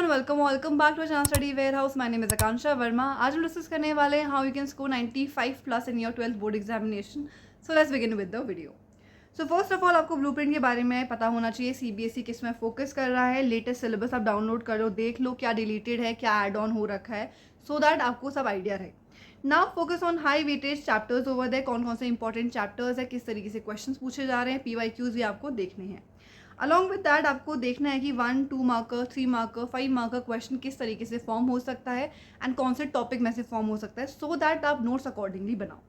Everyone, welcome back to channel study warehouse. My name is Akanksha Verma. आज हम discuss करने वाले हैं how you can score 95 plus in your 12th board examination. So let's begin with the video. So first of all आपको blueprint के बारे में पता होना चाहिए। सीबीएसई किस में फोकस कर रहा है, लेटेस्ट सिलेबस आप डाउनलोड करो, देख लो क्या डिलीटेड है, क्या एड ऑन हो रखा है, सो दैट आपको सब आइडिया रहे। Now focus on high weightage chapters over there. कौन कौन से इंपॉर्टेंट चैप्टर्स है, किस तरीके से क्वेश्चन पूछे जा रहे हैं, पीवाईक्यूज भी आपको देखने हैं। अलॉन्ग विद दैट आपको देखना है कि 1, 2 मार्कर, 3 मार्कर, 5 मार्कर क्वेश्चन किस तरीके से फॉर्म हो सकता है एंड कौन से टॉपिक में से फॉर्म हो सकता है, सो दैट आप नोट्स अकॉर्डिंगली बनाओ।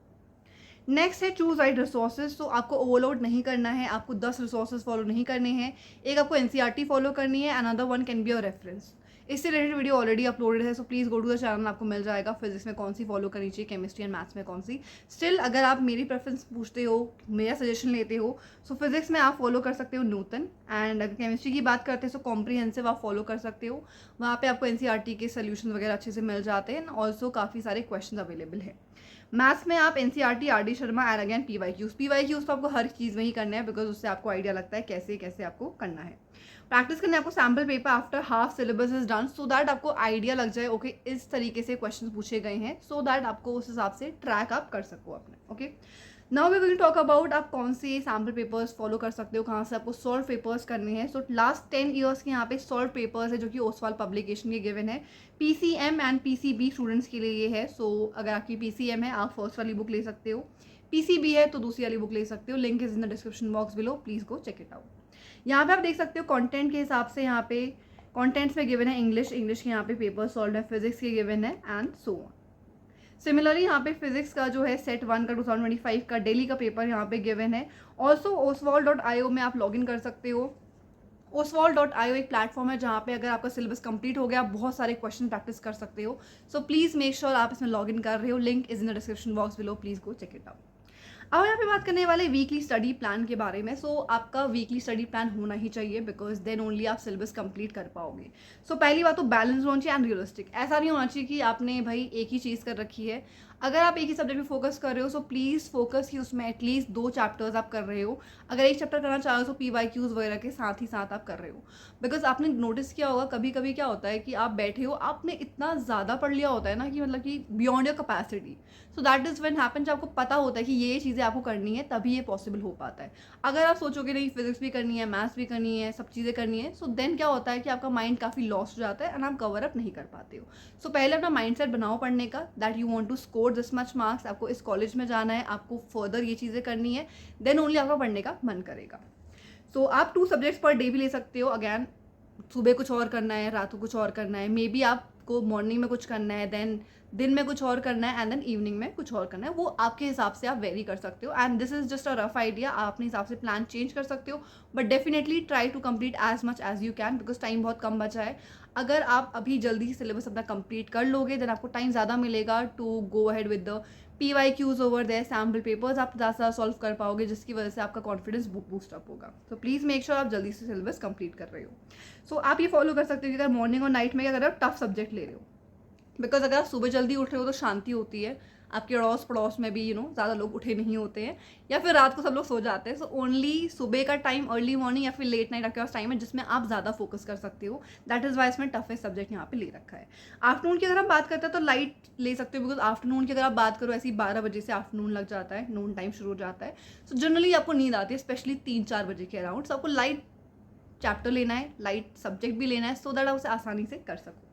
नेक्स्ट है चूज राइट रिसोर्सेज। तो आपको ओवरलोड नहीं करना है, आपको 10 रिसोर्सेज फॉलो नहीं करने हैं। एक आपको एनसीईआरटी फॉलो करनी है, another one can be your reference. इससे रिलेटेड वीडियो ऑलरेडी अपलोडेड है, so please go to the channel, आपको मिल जाएगा फिजिक्स में कौन सी फॉलो करनी चाहिए, केमिस्ट्री एंड मैथ्स में कौन सी। स्टिल अगर आप मेरी प्रेफरेंस पूछते हो, मेरा सजेशन लेते हो, सो फिजिक्स में आप फॉलो कर सकते हो न्यूटन, एंड अगर केमिस्ट्री की बात करते हैं तो कॉम्प्रीहेंसिव आप फॉलो कर सकते हो। वहाँ पे आपको एनसीईआरटी के सोल्यूशन वगैरह अच्छे से मिल जाते हैं, ऑल्सो काफ़ी सारे क्वेश्चन अवेलेबल है। मैथ्स में आप NCERT, R D Sharma and again PYQs तो आपको हर चीज़ में ही करना है, बिकॉज उससे आपको आइडिया लगता है कैसे कैसे आपको करना है। प्रैक्टिस करने आपको sample paper after half syllabus is done, so that आपको आइडिया लग जाए ओके इस तरीके से क्वेश्चन पूछे गए हैं, सो दैट आपको उस हिसाब से ट्रैक आप कर सको अपने। Okay, now we will talk about आप कौन से सैम्पल पेपर्स फॉलो कर सकते हो, कहाँ से आपको सॉल्व पेपर्स करने हैं। सो लास्ट 10 ईयर्स के यहाँ पे सॉल्व पेपर्स है जो कि ओसवाल पब्लिकेशन के गिवन है। पीसीएम एंड पीसीबी स्टूडेंट्स के लिए ये है। सो अगर आपकी पीसीएम है आप फर्स्ट वाली बुक ले सकते हो, पीसीबी है तो दूसरी वाली बुक ले सकते हो। Link is in the description box below, please go check it out. यहाँ पे आप देख सकते हो कंटेंट के हिसाब से, यहाँ पे कंटेंट्स में गिवन है इंग्लिश के यहाँ पे पेपर सॉल्व है, फिजिक्स के गिवन है एंड सो ऑन। सिमिलरली यहाँ पे फिजिक्स का जो है सेट 1 का 2025 का डेली का पेपर यहाँ पे गिवन है। ऑल्सो oswald.io में आप लॉगिन कर सकते हो। oswald.io एक प्लेटफॉर्म है जहाँ पे अगर आपका सिलेबस कंप्लीट हो गया आप बहुत सारे क्वेश्चन प्रैक्टिस कर सकते हो। सो प्लीज़ मेक श्योर आप इसमें लॉगिन कर रहे हो। Link is in the description box below, please go check it out. अब यहाँ पे बात करने वाले वीकली स्टडी प्लान के बारे में। सो आपका वीकली स्टडी प्लान होना ही चाहिए, बिकॉज देन ओनली आप सिलेबस कंप्लीट कर पाओगे। सो पहली बात तो बैलेंस होना चाहिए एंड रियलिस्टिक। ऐसा नहीं होना चाहिए कि आपने भाई एक ही चीज़ कर रखी है। अगर आप एक ही सब्जेक्ट में फोकस कर रहे हो, सो प्लीज़ फोकस कि उसमें एटलीस्ट 2 चैप्टर्स आप कर रहे हो। अगर एक चैप्टर करना चाहो तो पीवाईक्यूज वगैरह के साथ ही साथ आप कर रहे हो। बिकॉज आपने नोटिस किया होगा कभी कभी क्या होता है कि आप बैठे हो, आपने इतना ज़्यादा पढ़ लिया होता है ना कि मतलब कि beyond your capacity. So that is when happen, जब आपको पता होता है कि ये चीज़ें आपको करनी है तभी ये पॉसिबल हो पाता है। अगर आप सोचोगे नहीं फिजिक्स भी करनी है, मैथ्स भी करनी है, सब चीज़ें करनी है, सो देन क्या होता है कि आपका माइंड काफ़ी लॉस्ट हो जाता है एंड आप कवर अप नहीं कर पाते हो। सो पहले अपना माइंड सेट बनाओ पढ़ने का, that you want to score this much marks, आपको इस कॉलेज में जाना है, आपको फर्दर ये चीज़ें करनी है, देन ओनली आपका पढ़ने का मन करेगा। सो आप 2 सब्जेक्ट्स पर डे भी ले सकते हो। अगैन सुबह कुछ और करना है, रात को कुछ और करना है, मे बी आपको मॉर्निंग में कुछ करना है, देन दिन में कुछ और करना है एंड देन इवनिंग में कुछ और करना है। वो आपके हिसाब से आप वेरी कर सकते हो and this is just a rough idea. आप अपने हिसाब से प्लान चेंज कर सकते हो, but definitely try to complete as much as you can, because time बहुत कम बचा है। अगर आप अभी जल्दी सिलेबस अपना कंप्लीट कर लोगे देन आपको टाइम ज़्यादा मिलेगा to go ahead with the PYQs over there, sample papers आप ज़्यादा सॉल्व कर पाओगे, जिसकी वजह से आपका कॉन्फिडेंस बूस्ट अप होगा। तो प्लीज़ मेक श्योर आप जल्दी से सिलेबस कंप्लीट कर रहे हो। सो आप ये फॉलो कर सकते हो कि अगर मॉर्निंग और नाइट में अगर आप टफ सब्जेक्ट ले रहे हो, बिकॉज अगर आप सुबह जल्दी उठ रहे हो तो शांति होती है, आपके अड़ोस पड़ोस में भी ज़्यादा लोग उठे नहीं होते हैं, या फिर रात को सब लोग सो जाते हैं। सो ओनली सुबह का टाइम, अर्ली मॉर्निंग या फिर लेट नाइट आपके पास टाइम है जिसमें आप ज़्यादा फोकस कर सकते हो। दैट इज़ वाई इसमें टफेस्ट सब्जेक्ट यहाँ पे ले रखा है। आफ्टरनून की अगर हम बात करते हैं तो लाइट ले सकते हो, बिकॉज आफ्टरनून की अगर आप बात करो ऐसी 12 बजे से आफ्टरनून लग जाता है, नून टाइम शुरू हो जाता है। सो जनरली आपको नींद आती है, स्पेशली 3-4 बजे के अराउंड। सो आपको लाइट चैप्टर लेना है, लाइट सब्जेक्ट भी लेना है, सो दैट आप उसे आसानी से कर सको।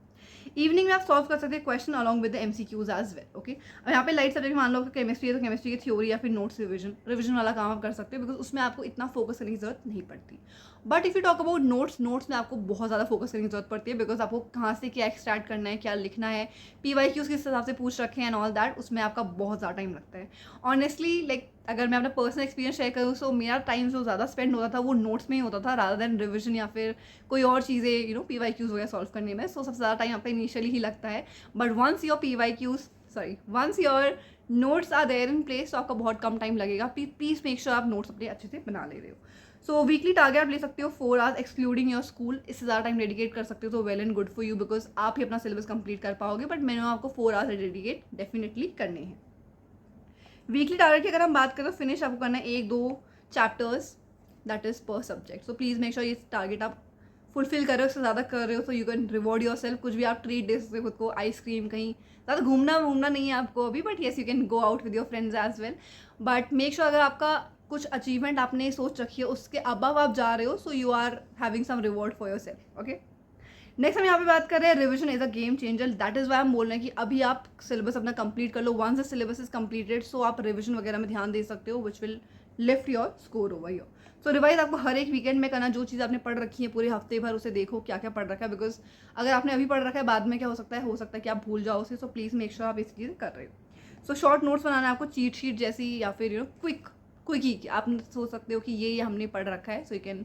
इवनिंग में आप सॉल्व कर सकते हैं question along with the MCQs as well. Okay, अब यहाँ पे लाइट सब्जेक्ट मान लो कि केमिस्ट्री है तो केमिस्ट्री की थ्योरी या फिर नोट्स रिविजन वाला काम आप कर सकते हो, बिकॉज उसमें आपको इतना फोकस करने की जरूरत नहीं पड़ती। But if you talk about notes में आपको बहुत ज़्यादा फोकस करने की जरूरत पड़ती है, बिकॉज आपको कहाँ से क्या एक्सट्रैक्ट करना है, क्या लिखना है, पीवाईक्यूज किस हिसाब से पूछ रखे हैं एंड ऑल दैट, उसमें आपका बहुत ज़्यादा टाइम लगता है। ऑनेस्टली लाइक अगर मैं अपना पर्सनल एक्सपीरियंस शेयर करूँ, सो मेरा टाइम जो ज़्यादा स्पेंड होता था वो नोट्स में ही होता था, रादर देन रिविजन या फिर कोई और चीज़ें पीवाईक्यूज वगैरह सॉल्व करने में। सो सबसे ज़्यादा टाइम आपका इनिशियली ही लगता है, but once your notes are there in place तो आपका बहुत कम टाइम लगेगा। प्लीज़ मेक श्योर आप नोट्स अपने अच्छे से बना ले रहे हो। सो वीकली टारगेट आप ले सकते हो 4 आवर्स एक्सक्लूडिंग योर स्कूल। इससे ज़्यादा टाइम डेडिकेट कर सकते हो तो well and good for you, because आप ही अपना सिलेबस कंप्लीट कर पाओगे, बट मैंने आपको 4 आवर्स डेडिकेट डेफिनेटली करने हैं। वीकली टारगेट की अगर हम बात करें तो फिनिश आपको करना है 1-2 चैप्टर्स, दैट इज पर subject. So please make sure ये टारगेट आप फुलफिल कर रहे हो, उससे ज़्यादा कर रहे हो, तो you can reward your self. कुछ भी आप ट्रीट दे सकते हो खुद को, आइसक्रीम, कहीं ज़्यादा घूमना नहीं है आपको अभी, but yes you can go out with your friends as well. But make sure अगर आपका कुछ अचीवमेंट आपने सोच रखी है उसके अबव आप जा रहे हो, so you are having some reward for your self. Okay, next हम यहाँ पे बात कर रहे हैं revision is a game changer. That is why हम बोल रहे हैं कि अभी आप सिलेबस अपना कंप्लीट कर लो। Once the syllabus is completed, so आप रिविजन वगैरह में ध्यान दे सकते हो, which will lift your score over your. So revise आपको हर एक वीकेंड में करना, जो चीज़ आपने पढ़ रखी है पूरे हफ्ते भर उसे देखो क्या क्या पढ़ रखा है, बिकॉज अगर आपने अभी पढ़ रखा है बाद में क्या हो सकता है कि आप भूल जाओ उसे। सो प्लीज़ मेक श्योर आप इस चीज़ कर रहे हो। सो शॉर्ट नोट्स बनाना है आपको, चीट शीट जैसी, या फिर क्विक ही आप सोच सकते हो कि ये हमने पढ़ रखा है, so you can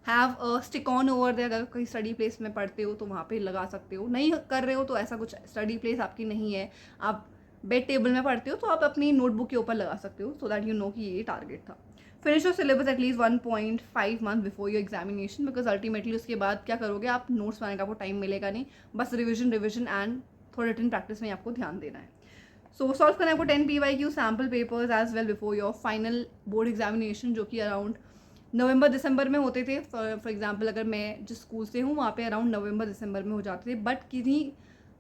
have a stick on over they. अगर कहीं स्टडी प्लेस में पढ़ते हो तो वहाँ पे लगा सकते हो, नहीं कर रहे हो तो ऐसा कुछ स्टडी प्लेस आपकी नहीं है, आप बेड टेबल में पढ़ते हो तो आप अपनी नोटबुक के ऊपर लगा सकते हो, सो दैट यू नो कि ये टारगेट था। Finish your syllabus at least 1.5 month before your examination, because ultimately उसके बाद क्या करोगे आप, नोट्स बनाने का आपको टाइम मिलेगा नहीं, बस रिविजन एंड थोड़ा रिटन प्रैक्टिस में आपको ध्यान देना है। सो सॉल्व करना है आपको 10 PYQ sample papers as well before your final board examination, जो कि अराउंड नवंबर दिसंबर में होते थे। फॉर एग्जांपल अगर मैं जिस स्कूल से हूँ वहाँ पे अराउंड नवंबर दिसंबर में हो जाते थे, बट किन्हीं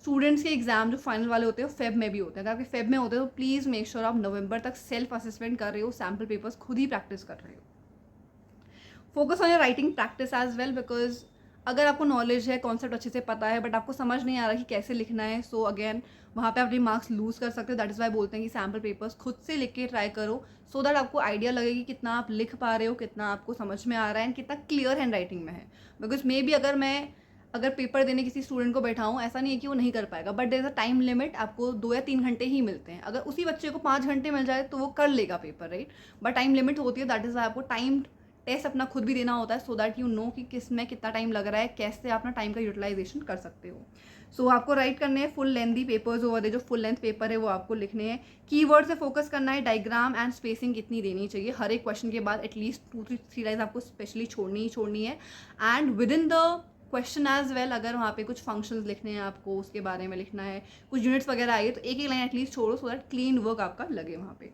स्टूडेंट्स के एग्जाम जो फाइनल वाले होते हैं वो फेब में भी होते हैं। अगर आपके फेब में होते हैं तो प्लीज़ मेक श्योर आप नवंबर तक सेल्फ असेसमेंट कर रहे हो, सैम्पल पेपर्स खुद ही प्रैक्टिस कर रहे हो। Focus on your writing practice as well, because अगर आपको नॉलेज है, कॉन्सेप्ट अच्छे से पता है, बट आपको समझ नहीं आ रहा कि कैसे लिखना है, सो अगेन वहाँ पे अपने मार्क्स लूज कर सकते हो। दैट इज़ वाई बोलते हैं कि सैम्पल पेपर्स खुद से लिख के ट्राई करो, सो दैट आपको आइडिया लगे कि कितना आप लिख पा रहे हो, कितना आपको समझ में आ रहा है एंड कितना क्लियर हैंड राइटिंग में है। बिकॉज मे बी अगर पेपर देने किसी स्टूडेंट को बैठाऊँ, ऐसा नहीं है कि वो नहीं कर पाएगा, but there is a time limit, आपको 2 या 3 घंटे ही मिलते हैं। अगर उसी बच्चे को 5 घंटे मिल जाए तो वो कर लेगा paper, right, but time limit होती है। दैट इज़ वाई आपको टाइम टेस्ट अपना खुद भी देना होता है, सो दैट यू नो कि किस में कितना टाइम लग रहा है, कैसे अपना टाइम का यूटिलाइजेशन कर सकते हो। सो आपको राइट करने हैं फुल लेंथी पेपर्स ओवर दे, जो फुल लेंथ पेपर है वो आपको लिखने हैं। कीवर्ड से फोकस करना है, डायग्राम एंड स्पेसिंग कितनी देनी चाहिए, हर एक क्वेश्चन के बाद एटलीस्ट 2-3 लाइन्स आपको स्पेशली छोड़नी है। And within the question as well, अगर वहाँ पे कुछ फंक्शंस लिखने हैं आपको, उसके बारे में लिखना है, कुछ यूनिट्स वगैरह आइए तो एक लाइन एटलीस्ट छोड़ो, सो दैट क्लीन वर्क आपका लगे वहाँ पे।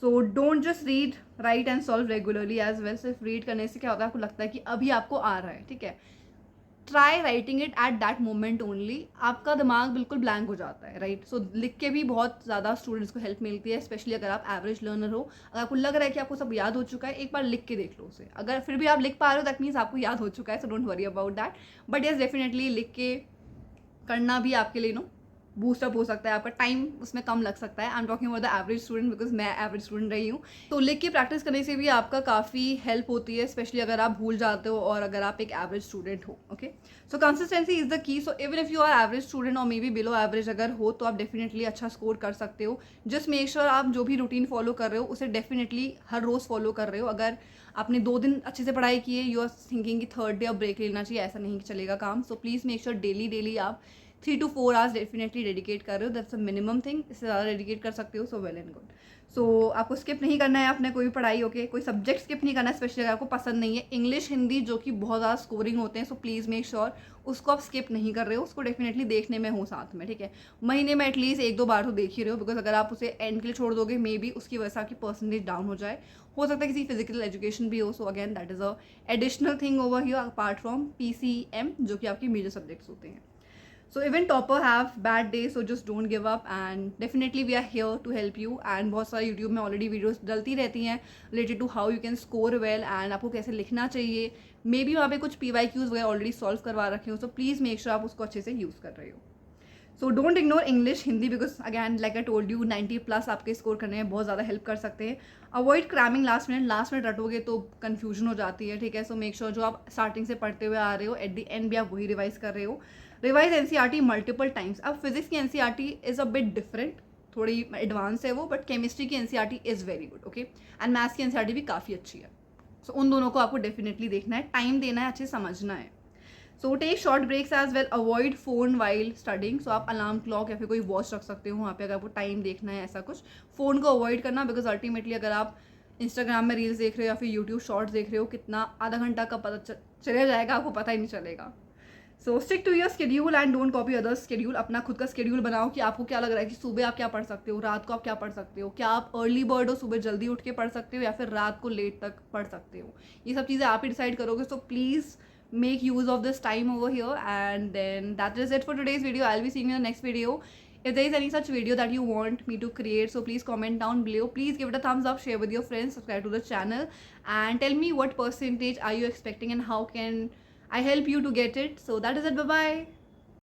So don't just read, write and solve regularly as well. सिर्फ रीड करने से क्या होता है, आपको लगता है कि अभी आपको आ रहा है, ठीक है, try writing it at that moment only. आपका दिमाग बिल्कुल ब्लैंक हो जाता है, राइट। सो लिख के भी बहुत ज़्यादा स्टूडेंट्स को हेल्प मिलती है, स्पेशली अगर आप एवरेज लर्नर हो। अगर आपको लग रहा है कि आपको सब याद हो चुका है, एक बार लिख के देख लो उसे। अगर फिर भी आप लिख पा रहे हो दैट मीन्स आपको याद हो चुका है, so don't worry about that. But yes definitely लिख के करना भी आपके लिए बूस्टअप हो सकता है, आपका टाइम उसमें कम लग सकता है। I am talking about the average student, because मैं एवरेज स्टूडेंट रही हूँ। तो लिख के प्रैक्टिस करने से भी आपका काफ़ी हेल्प होती है, स्पेशली अगर आप भूल जाते हो और अगर आप एक एवरेज स्टूडेंट हो। Okay, so consistency is the key. So even if you are average student और मे बी बिलो एवरेज अगर हो, तो आप डेफिनेटली अच्छा स्कोर कर सकते हो। जस्ट मेक श्योर आप जो भी रूटीन फॉलो कर रहे हो उसे डेफिनेटली हर रोज़ फॉलो कर रहे हो। अगर आपने 2 दिन अच्छे से पढ़ाई की है, यू आर थिंकिंग कि थर्ड डे अब ब्रेक लेना चाहिए, ऐसा नहीं चलेगा काम। So please make sure daily आप 3 to 4 आवर्स डेफिनेटली डेडिकेट कर रहे हो। दैट्स अ मिनिमम थिंग, इससे ज़्यादा डेडिकेट कर सकते हो, सो वेल एंड गुड। सो आपको स्किप नहीं करना है आपने कोई भी पढ़ाई, ओके, कोई सब्जेक्ट स्किप नहीं करना है, स्पेशली अगर आपको पसंद नहीं है। इंग्लिश, हिंदी जो कि बहुत ज़्यादा स्कोरिंग होते हैं, सो प्लीज़ मेक श्योर उसको आप स्किप नहीं कर रहे हो, उसको डेफिनेटली देखने में हो साथ में, ठीक है। महीने में एटलीस्ट 1-2 बार तो देख ही रहे हो, बिकॉज अगर आप उसे एंड के लिए छोड़ दोगे, मे बी उसकी वजह से आपकी परसेंटेज डाउन हो जाए, हो सकता है किसी फिजिकल एजुकेशन भी हो। So again that is a additional thing over here apart from PCM, जो कि आपकी मेजर सब्जेक्ट्स होते हैं। So even topper have bad days, so just don't give up and definitely we are here to help you। and बहुत सारे YouTube में already videos डलती रहती हैं related to how you can score well and आपको कैसे लिखना चाहिए। मे बी वहाँ पे कुछ PYQs वगैरह ऑलरेडी सॉल्व करवा रखे हो, so प्लीज़ मेक श्योर आप उसको अच्छे से यूज़ कर रहे हो। So don't ignore English, Hindi, because again like I told you 90+ आपके स्कोर करने में बहुत ज़्यादा हेल्प कर सकते हैं। अवॉइड क्रैमिंग लास्ट मिनट रटोगे तो कन्फ्यूजन हो जाती है, ठीक है। सो मेक श्योर जो आप स्टार्टिंग से पढ़ते हुए आ रहे हो, एट द एंड भी आप वही रिवाइज कर रहे हो। Revise NCERT multiple times. अब फिजिक्स की NCERT is a bit different, थोड़ी एडवांस है वो, बट केमिस्ट्री की NCERT is very good, okay, and maths की NCERT भी काफ़ी अच्छी है। सो उन दोनों को आपको डेफिनेटली देखना है, टाइम देना है, अच्छे समझना है। So take short breaks as well, avoid phone while studying. So आप अलार्म क्लॉक या फिर कोई वॉच रख सकते हो वहाँ पे, अगर आपको टाइम देखना है ऐसा कुछ। फ़ोन को अवॉइड करना, बिकॉज अल्टीमेटली अगर आप इंस्टाग्राम में रील्स देख रहे हो या फिर यूट्यूब शॉर्ट्स देख रहे हो, कितना आधा घंटा का पता चले जाएगा आपको पता ही नहीं चलेगा। So stick to your schedule and don't copy others schedule. अपना खुद का स्केड्यूल बनाओ कि आपको क्या लग रहा है कि सुबह आप क्या पढ़ सकते हो, रात को आप क्या पढ़ सकते हो, क्या आप अर्ली बर्ड हो, सुबह जल्दी उठ के पढ़ सकते हो या फिर रात को लेट तक पढ़ सकते हो। ये सब चीज़ें आप ही डिसाइड करोगे। So please make use of this time over here. And then that is it for today's video. I'll be seeing you in the next video. If there is any such video that you want me to create, so please comment down below. Please give it a thumbs up, share with your friends, subscribe to the channel, and tell me what percentage are you expecting and how can I help you to get it. So that is it. Bye bye.